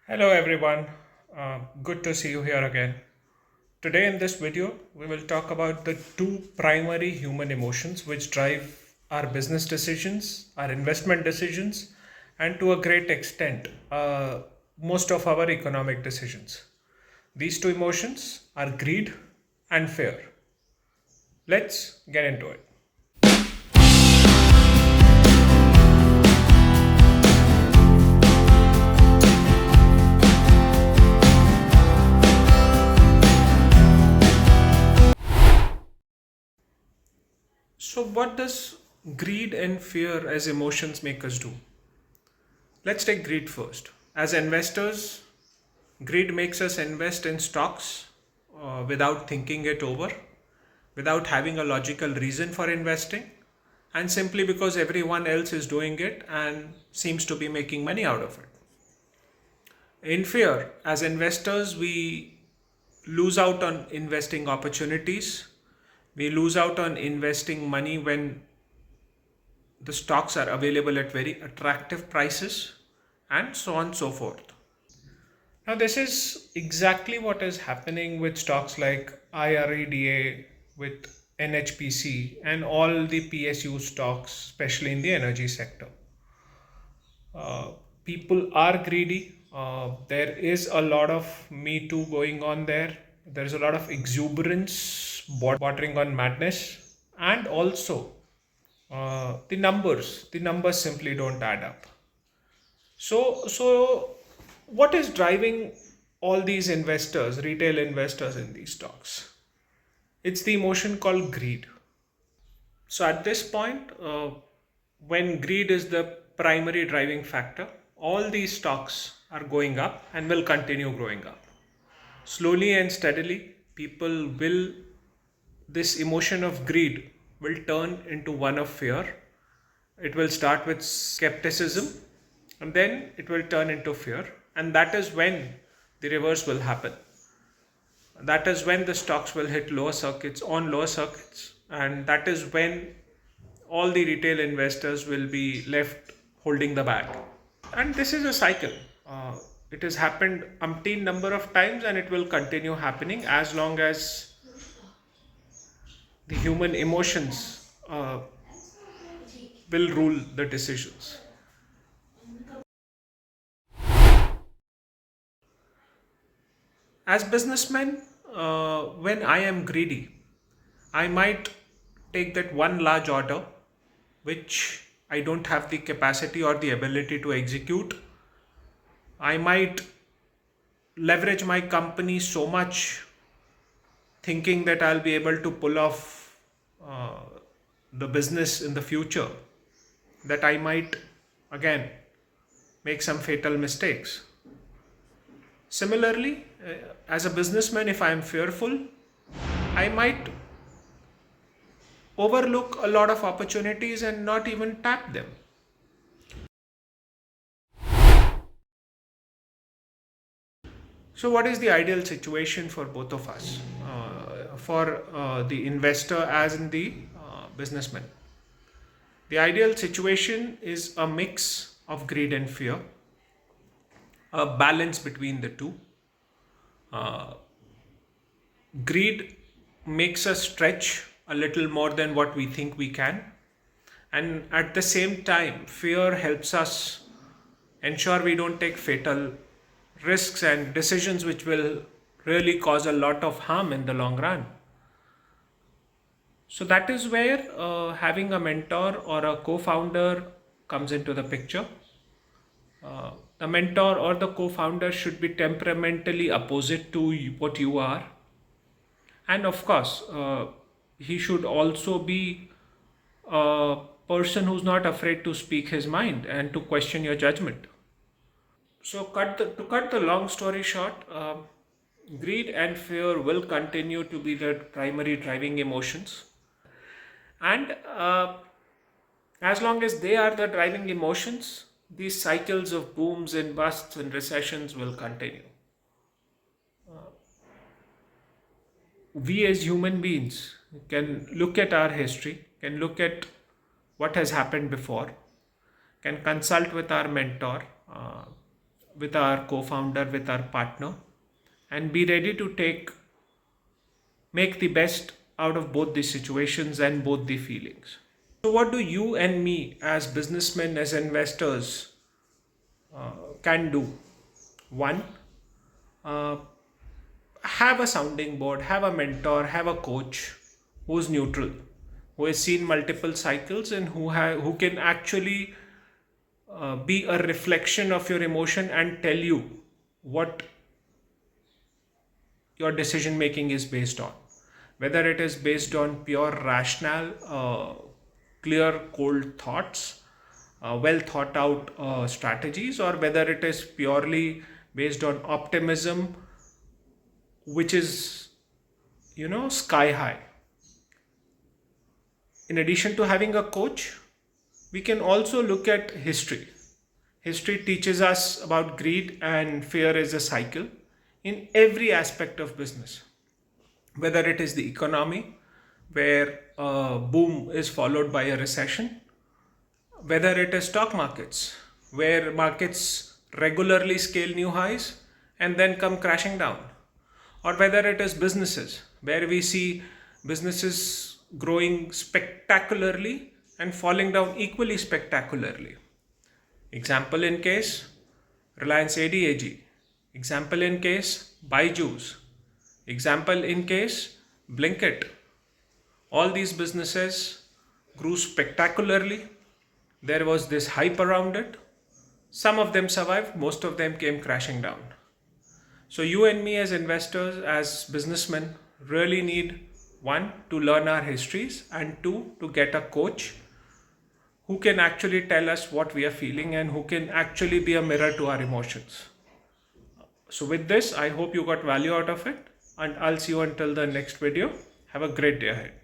Hello everyone, good to see you here again. Today in this video, we will talk about the two primary human emotions which drive our business decisions, our investment decisions, and to a great extent, most of our economic decisions. These two emotions are greed and fear. Let's get into it. So, what does greed and fear as emotions make us do? Let's take greed first. As investors, greed makes us invest in stocks without thinking it over, without having a logical reason for investing, and simply because everyone else is doing it and seems to be making money out of it. In fear, as investors, we lose out on investing opportunities. We lose out on investing money when the stocks are available at very attractive prices, and so on and so forth. Now, this is exactly what is happening with stocks like IREDA, with NHPC, and all the PSU stocks, especially in the energy sector. Uh, People are greedy. There is a lot of Me Too going on there. There's a lot of exuberance bordering on madness, and also the numbers simply don't add up. So what is driving all these investors, retail investors in these stocks? It's the emotion called greed. So at this point, when greed is the primary driving factor, all these stocks are going up and will continue growing up. Slowly and steadily, this emotion of greed will turn into one of fear. It will start with skepticism and then it will turn into fear. And that is when the reverse will happen. That is when the stocks will hit lower circuits, and that is when all the retail investors will be left holding the bag. And this is a cycle. It has happened umpteen number of times, and it will continue happening as long as the human emotions will rule the decisions. As businessmen, when I am greedy, I might take that one large order which I don't have the capacity or the ability to execute. I might leverage my company so much thinking that I'll be able to pull off uh, the business in the future, that I might again make some fatal mistakes. Similarly, as a businessman, if I am fearful, I might overlook a lot of opportunities and not even tap them. So, what is the ideal situation for both of us? For the investor as in the businessman? The ideal situation is a mix of greed and fear, a balance between the two. Greed makes us stretch a little more than what we think we can, and at the same time, fear helps us ensure we don't take fatal risks and decisions which will really cause a lot of harm in the long run. So that is where having a mentor or a co-founder comes into the picture. The mentor or the co-founder should be temperamentally opposite to what you are, and of course, he should also be a person who's not afraid to speak his mind and to question your judgment. So, to cut the long story short, greed and fear will continue to be the primary driving emotions, and as long as they are the driving emotions, these cycles of booms and busts and recessions will continue. We as human beings can look at our history, can look at what has happened before, can consult with our mentor, with our co-founder, with our partner, and be ready to make the best out of both the situations and both the feelings. So, what do you and me as businessmen, as investors, can do? One, uh, have a sounding board, have a mentor, have a coach who's neutral, who has seen multiple cycles, and who can actually be a reflection of your emotion and tell you what your decision making is based on, whether it is based on pure rational, clear cold thoughts, well thought out strategies, or whether it is purely based on optimism, which is, sky high. In addition to having a coach, we can also look at history. History teaches us about greed and fear is a cycle in every aspect of business, whether it is the economy, where a boom is followed by a recession, whether it is stock markets, where markets regularly scale new highs and then come crashing down, or whether it is businesses, where we see businesses growing spectacularly and falling down equally spectacularly. Example in case Reliance ADAG, example in case Byju's, example in case Blinkit. All these businesses grew spectacularly. There was this hype around it. Some of them survived, most of them came crashing down. So, you and me as investors, as businessmen, really need one, to learn our histories, and two, to get a coach who can actually tell us what we are feeling and who can actually be a mirror to our emotions. So, with this, I hope you got value out of it, and I'll see you until the next video. Have a great day ahead.